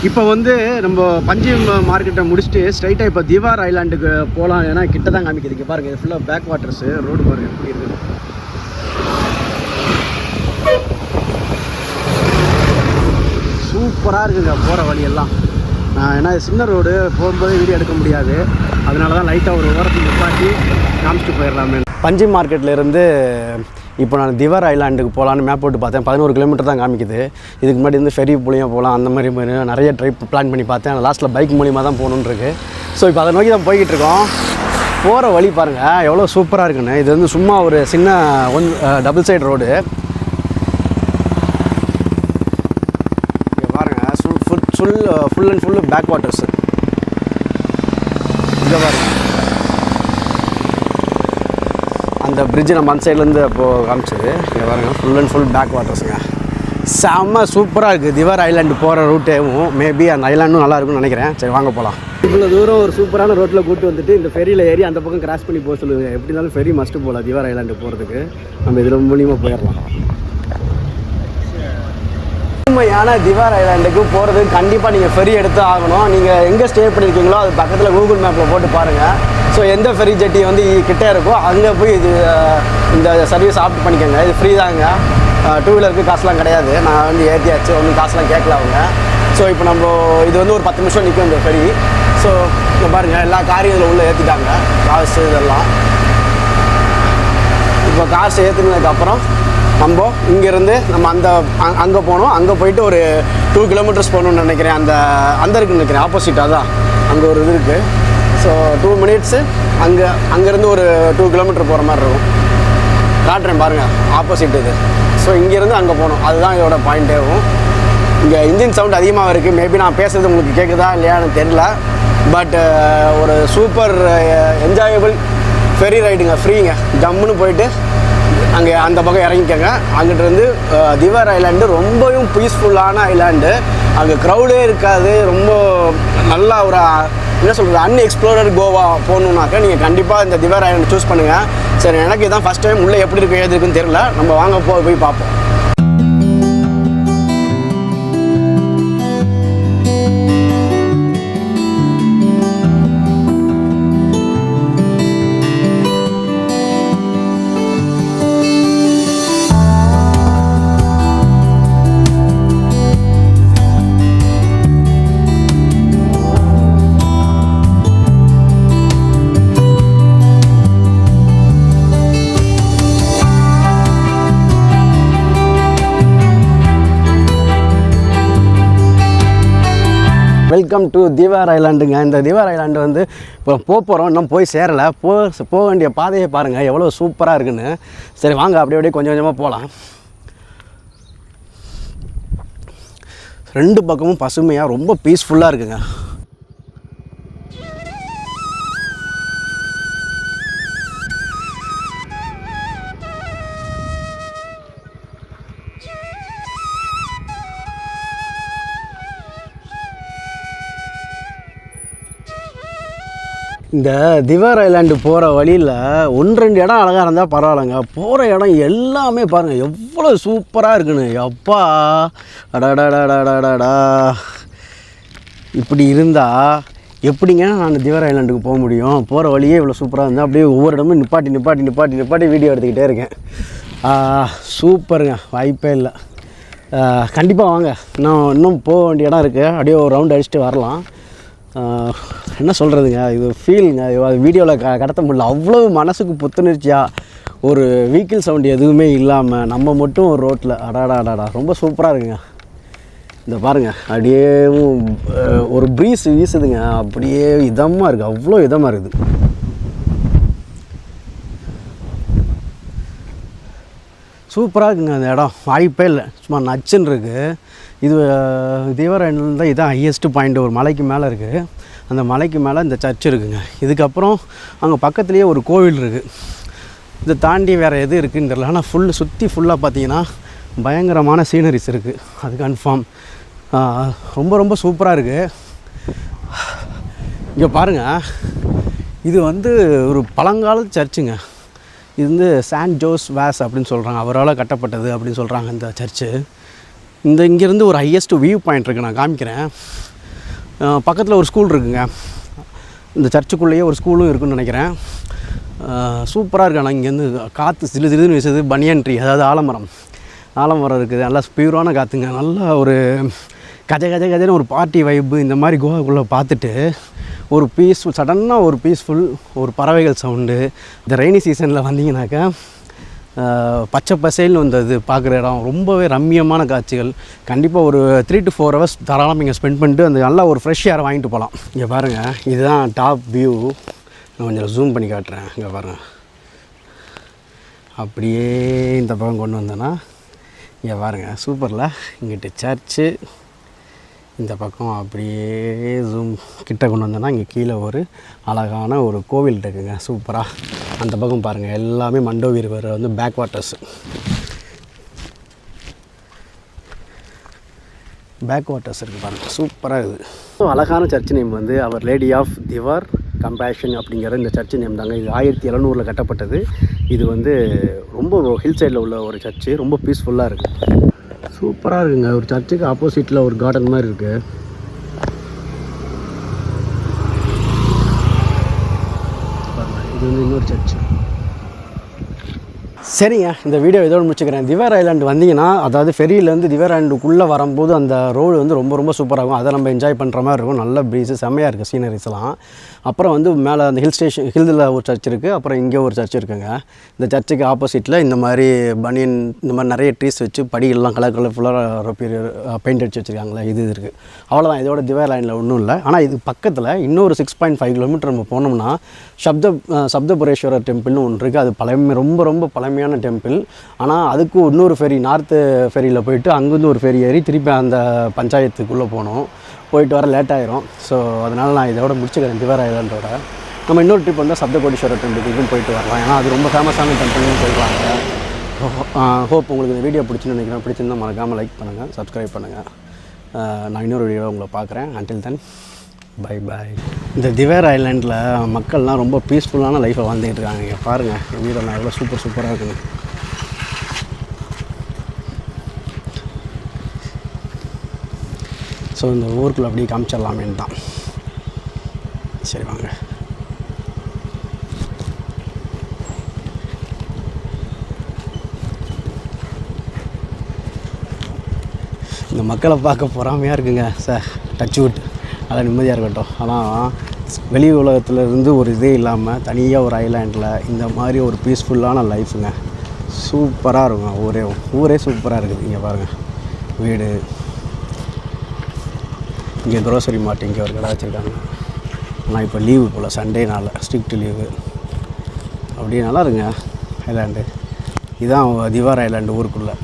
இப்போ வந்து நம்ம பஞ்சு மார்க்கெட்டை முடிச்சுட்டு ஸ்ட்ரைட்டாக இப்போ திவார் ஐலாண்டுக்கு போகலாம். ஏன்னா கிட்ட தான் காமிக்குது. இங்கே பாருங்கள், இது ஃபுல்லாக பேக் வாட்டர்ஸு. ரோடு பாருங்கள் எப்படி இருக்குது. சூப்பராக இருக்குங்க போகிற வழியெல்லாம். ஏன்னா சின்ன ரோடு போகும்போது வீடியோ எடுக்க முடியாது. அதனால தான் லைட்டாக ஒரு ஓரத்துக்கு நிப்பாட்டி காமிச்சிட்டு போயிடலாமே. பஞ்சு மார்க்கெட்லேருந்து இப்போ நான் திவார் ஐலாண்டுக்கு போகலான்னு மேப் போட்டு பார்த்தேன். 11 கிலோமீட்டர் தான் காமிக்குது. இதுக்கு முன்னாடி வந்து ஃபெரி மூலியமாக போகலாம், அந்த மாதிரி நிறைய ட்ரைப் பிளான் பண்ணி பார்த்தேன். லாஸ்ட்டில் பைக் மூலியமாக தான் போகணுன்னு இருக்குது. ஸோ இப்போ அதை நோக்கி தான் போய்கிட்டு இருக்கோம். போகிற வழி பாருங்கள் எவ்வளோ சூப்பராக இருக்குன்னு. இது வந்து சும்மா ஒரு சின்ன டபுள் சைடு ரோடு. இங்கே பாருங்கள், full and full back waters. இங்கே பாருங்கள், அந்த பிரிட்ஜு நம்ம அந்த சைட்லேருந்து அப்போது காமிச்சது. இங்கே பாருங்கள், ஃபுல் அண்ட் ஃபுல் பேக் வாட்டர்ஸுங்க. செம்ம சூப்பராக இருக்குது. திவார் ஐலாண்டு போகிற ரூட்டேவும் மேபி அந்த ஐலாண்டும் நல்லாயிருக்கும்னு நினைக்கிறேன். சரி வாங்க போகலாம். இவ்வளோ தூரம் ஒரு சூப்பரான ரோட்டில் கூப்பிட்டு வந்துட்டு இந்த ஃபெரியில் ஏறி அந்த பக்கம் கிராஸ் பண்ணி போக சொல்லுங்கள். எப்படி இருந்தாலும் ஃபெரி மஸ்ட்டு போகலாம் திவார் ஐலாண்டு போகிறதுக்கு. நம்ம இதில் மூலியமாக போயிடலாம். உண்மையான திவார் ஐலாண்டுக்கு போகிறதுக்கு கண்டிப்பாக நீங்கள் ஃபெரி எடுத்து ஆகணும். நீங்கள் எங்கே ஸ்டே பண்ணியிருக்கீங்களோ அது பக்கத்தில் கூகுள் மேப்பில் போட்டு பாருங்கள். ஸோ எந்த ஃபெரி ஜெட்டி வந்து கிட்டே இருக்கோ அங்கே போய் இது இந்த சர்வீஸ் ஆப்ட் பண்ணிக்கோங்க. இது ஃப்ரீ தாங்க. 2 வீலருக்கு காசுலாம் கிடையாது. நான் வந்து ஏற்றியாச்சு, ஒன்றும் காசுலாம் கேட்கல அவங்க. ஸோ இப்போ நம்ம இது வந்து ஒரு 10 நிமிஷம் நிற்கும் இந்த ஃபெரி. ஸோ இங்கே பாருங்கள், எல்லா காரையும் இதில் உள்ளே ஏற்றிட்டாங்க, காசு இதெல்லாம். இப்போ காசு ஏற்றுனதுக்கப்புறம் நம்ம இங்கேருந்து நம்ம அங்கே போனோம். அங்கே போயிட்டு ஒரு 2 கிலோமீட்டர்ஸ் போகணுன்னு நினைக்கிறேன். அந்த இருக்குன்னு நினைக்கிறேன், ஆப்போசிட்டாக தான் அங்கே ஒரு இது இருக்குது. ஸோ 2 மினிட்ஸு அங்கேருந்து ஒரு 2 கிலோமீட்டர் போகிற மாதிரி இருக்கும். காட்டுறேன் பாருங்கள், ஆப்போசிட் இது. ஸோ இங்கேருந்து அங்கே போகணும், அதுதான் இதோட பாயிண்ட்டேவும். இங்கே இன்ஜின் சவுண்ட் அதிகமாக இருக்குது. மேபி நான் பேசுகிறது உங்களுக்கு கேட்குதா இல்லையான்னு தெரியல. பட் ஒரு சூப்பர் என்ஜாயபிள் ஃபெரி ரைடுங்க, ஃப்ரீங்க. ஜம்முன்னு போயிட்டு அங்கே அந்த பக்கம் இறங்கிக்கங்க. அங்கிட்டிருந்து திவார் ஐலாண்டு ரொம்பவும் பீஸ்ஃபுல்லான ஐலாண்டு. அங்கே க்ரௌடே இருக்காது. ரொம்ப நல்லா ஒரு என்ன சொல்கிறது, அன்எக்ஸ்ப்ளோரட் கோவா போகணுன்னாக்கா நீங்கள் கண்டிப்பாக இந்த திவார் ஐலாண்டு சூஸ் பண்ணுங்கள். சரி, எனக்கு இதான் ஃபஸ்ட் டைம். உள்ளே எப்படி இருக்குது ஏது இருக்குன்னு தெரியல. நம்ம வாங்க போய் பார்ப்போம். வெல்கம் டு திவார் ஐலாண்டுங்க. இந்த திவார் ஐலாண்டு வந்து இப்போ போகிறோம், இன்னும் போய் சேரலை. போக வேண்டிய பாதையை பாருங்கள் எவ்வளோ சூப்பராக இருக்குன்னு. சரி வாங்க, அப்படியே கொஞ்சம் கொஞ்சமாக போகலாம். 2 பக்கமும் பசுமையாக ரொம்ப பீஸ்ஃபுல்லாக இருக்குங்க. இந்த திவார் ஐலாண்டு போகிற வழியில் 1-2 இடம் அழகாக இருந்தால் பரவாயில்லைங்க. போகிற இடம் எல்லாமே பாருங்கள் எவ்வளோ சூப்பராக இருக்குன்னு. அப்பா அடாடாடாடாடாடா, இப்படி இருந்தால் எப்படிங்க நான் திவார் ஐலாண்டுக்கு போக முடியும்? போகிற வழியே இவ்வளோ சூப்பராக இருந்தால் அப்படியே ஒவ்வொரு இடமும் நிப்பாட்டி வீடியோ எடுத்துக்கிட்டே இருக்கேன். சூப்பருங்க, வாய்ப்பே இல்லை. கண்டிப்பாக வாங்க. இன்னும் போக வேண்டிய இடம் இருக்குது. அப்படியே ஒரு ரவுண்ட் அடிச்சுட்டு வரலாம். என்ன சொல்கிறதுங்க, இது ஃபீலுங்க. அது வீடியோவில் கடத்த முடியல. அவ்வளோ மனசுக்கு புத்துணர்ச்சியாக ஒரு வெஹிக்கிள் சவுண்டு எதுவுமே இல்லாமல் நம்ம மட்டும் ஒரு ரோட்டில் அடாடாடாடா ரொம்ப சூப்பராக இருக்குங்க. இந்த பாருங்கள், அப்படியே ஒரு ப்ரீஸ் வீசுதுங்க. அப்படியே இதமாக இருக்குது, அவ்வளோ இதமாக இருக்குது. சூப்பராக இருக்குங்க அந்த இடம். வாய்ப்பே இல்லை, சும்மா நச்சுன்னு இருக்குது. இது திவார் ஐலாண்டில் தான் இதுதான் ஹையஸ்ட் பாயிண்ட். ஒரு மலைக்கு மேலே இருக்குது. அந்த மலைக்கு மேலே இந்த சர்ச் இருக்குதுங்க. இதுக்கப்புறம் அங்கே பக்கத்துலேயே ஒரு கோவில் இருக்குது. இதை தாண்டி வேறு எது இருக்குதுன்னு தெரியல. ஆனால் சுற்றி ஃபுல்லாக பார்த்தீங்கன்னா பயங்கரமான சீனரிஸ் இருக்குது. அது கன்ஃபார்ம் ரொம்ப சூப்பராக இருக்குது. இங்கே பாருங்கள், இது வந்து ஒரு பழங்கால சர்ச்சுங்க. இது வந்து சான் ஜோஸ் வாஸ் அப்படின்னு சொல்கிறாங்க. அவரால் கட்டப்பட்டது அப்படின்னு சொல்கிறாங்க இந்த சர்ச்சு. இங்கேருந்து ஒரு ஹையஸ்ட் வியூ பாயிண்ட் இருக்குது, நான் காமிக்கிறேன். பக்கத்தில் ஒரு ஸ்கூல் இருக்குங்க, இந்த சர்ச்சுக்குள்ளேயே ஒரு ஸ்கூலும் இருக்குதுன்னு நினைக்கிறேன். சூப்பராக இருக்கு. ஆனால் இங்கேருந்து காற்று சிலுன்னு வீசுது. பனியன் ட்ரீ, அதாவது ஆலமரம் இருக்குது. நல்லா பியூரான காற்றுங்க. நல்லா ஒரு கஜன்னு ஒரு பார்ட்டி வைப்பு. இந்த மாதிரி கோவாக்குள்ளே பார்த்துட்டு ஒரு பீஸ்ஃபுல், சடனாக ஒரு பீஸ்ஃபுல், ஒரு பறவைகள் சவுண்டு. இந்த ரெய்னி சீசனில் வந்தீங்கன்னாக்கா பச்சை பசேல்னு வந்தது பார்க்குற இடம் ரொம்பவே ரம்மியமான காட்சிகள். கண்டிப்பாக ஒரு 3 to 4 hours தாராளமாக இங்கே ஸ்பெண்ட் பண்ணிட்டு அந்த நல்லா ஒரு ஃப்ரெஷ் ஏரை வாங்கிட்டு போகலாம். இங்கே பாருங்கள், இதுதான் டாப் வியூ. நான் கொஞ்சம் ஜூம் பண்ணி காட்டுறேன். இங்கே பாருங்கள், அப்படியே இந்த பக்கம் கொண்டு வந்தேன்னா இங்கே பாருங்கள், சூப்பரில். இங்கிட்டு சர்ச்சு, இந்த பக்கம் அப்படியே ஜூம் கிட்ட கொண்டு வந்தேன்னா இங்கே கீழே ஒரு அழகான ஒரு கோவில் இருக்குங்க, சூப்பராக. அந்த பக்கம் பாருங்கள், எல்லாமே மண்டோவி ரிவர் வந்து பேக் வாட்டர்ஸ் இருக்குது பாருங்கள், சூப்பராக இருக்குது. அழகான சர்ச் நேம் வந்து அவர் லேடி ஆஃப் திவார் கம்பேஷன் அப்படிங்கிற இந்த சர்ச் நேம் தாங்க. இது 1700 கட்டப்பட்டது. இது வந்து ரொம்ப ஹில் சைடில் உள்ள ஒரு சர்ச்சு, ரொம்ப பீஸ்ஃபுல்லாக இருக்குது, சூப்பராக இருக்குங்க. ஒரு சர்ச்சுக்கு ஆப்போசிட்டில் ஒரு கார்டன் மாதிரி இருக்குது. இது வந்து இன்னொரு சர்ச்சு. சரிங்க, இந்த வீடியோ இதோடு முடிச்சுக்கிறேன். திவேர் ஐலாண்டு வந்தீங்கன்னா, அதாவது ஃபெரியிலேருந்து திவேர் ஐலாண்டுக்குள்ளே வரும்போது அந்த ரோடு வந்து ரொம்ப சூப்பராக இருக்கும். அதை நம்ம என்ஜாய் பண்ணுற மாதிரி இருக்கும். நல்ல ப்ரீஸு, செம்மையாக இருக்குது சீனரிஸ்லாம். அப்புறம் வந்து மேலே அந்த ஹில்லில் ஒரு சர்ச் இருக்குது. அப்புறம் இங்கே ஒரு சர்ச் இருக்குங்க. இந்த சர்ச்சுக்கு ஆப்போசிட்டில் இந்த மாதிரி பனியன், இந்த மாதிரி நிறைய ட்ரீஸ் வச்சு படிகள்லாம் கலர்ஃபுல்லாக பெயிண்ட் அடிச்சு வச்சுருக்காங்களே, இது இருக்குது. அவ்வளோதான், இதோட திவேர் ஐலாண்டில் ஒன்றும் இல்லை. ஆனால் இது பக்கத்தில் இன்னொரு 6.5 கிலோமீட்டர் நம்ம போனோம்னா சப்தபுரேஸ்வரர் டெம்பிள்னு ஒன்று இருக்குது. அது ரொம்ப பழமையான டெம்பிள். ஆனால் அதுக்கு இன்னொரு ஃபெரி, நார்த்து ஃபெரியில் போயிட்டு அங்கேருந்து ஒரு ஃபெரி ஏறி திருப்பி அந்த பஞ்சாயத்துக்குள்ளே போயிட்டு வர லேட் ஆயிரும். ஸோ அதனால் நான் இதோட முடிச்சுக்கிறேன். திவேர் ஐலாண்டோட நம்ம இன்னொரு ட்ரிப் வந்து சப்தகோடீஸ்வரர் டெம்பிளுக்கும் போயிட்டு வரலாம். ஏன்னா அது ரொம்ப ஃபேமஸான டெம்பிள்னு சொல்லுவாங்க. ஹோப் உங்களுக்கு இந்த வீடியோ நினைக்கிறேன். பிடிச்சிருந்தால் மறக்காமல் லைக் பண்ணுங்கள், சப்ஸ்கிரைப் பண்ணுங்கள். நான் இன்னொரு வீடியோவில் உங்களை பார்க்குறேன். Until then bye. இந்த திவேர் ஐலாண்டில் மக்கள்லாம் ரொம்ப பீஸ்ஃபுல்லான லைஃப்பை வாழ்ந்துகிட்டு இருக்காங்க. இங்கே பாருங்கள், வீடெல்லாம் எவ்வளோ சூப்பராக இருக்குது. ஸோ இந்த ஊருக்குள்ளே அப்படியே காமிச்சிடலாமேன்னு தான். சரி வாங்க. இந்த மக்களை பார்க்க பொறாமையாக இருக்குங்க சார். டச் வுட், அதை நிம்மதியாக இருக்கட்டும். ஆனால் வெளி உலகத்துலேருந்து ஒரு இதே இல்லாமல் தனியாக ஒரு ஐலாண்டில் இந்த மாதிரி ஒரு பீஸ்ஃபுல்லான லைஃபுங்க, சூப்பராக இருக்கும். ஊரே சூப்பராக இருக்குது. இங்கே பாருங்கள், வீடு, இங்கே க்ரோசரி மார்ட், இங்கே ஒரு கடை வச்சுருக்காங்க. ஆனால் இப்போ லீவு போல், சண்டேனால ஸ்ட்ரிக்ட் லீவு. அப்படியே நல்லா இருக்குங்க ஐலாண்டு. இதுதான் திவேர் ஐலாண்டு ஊருக்குள்ளே.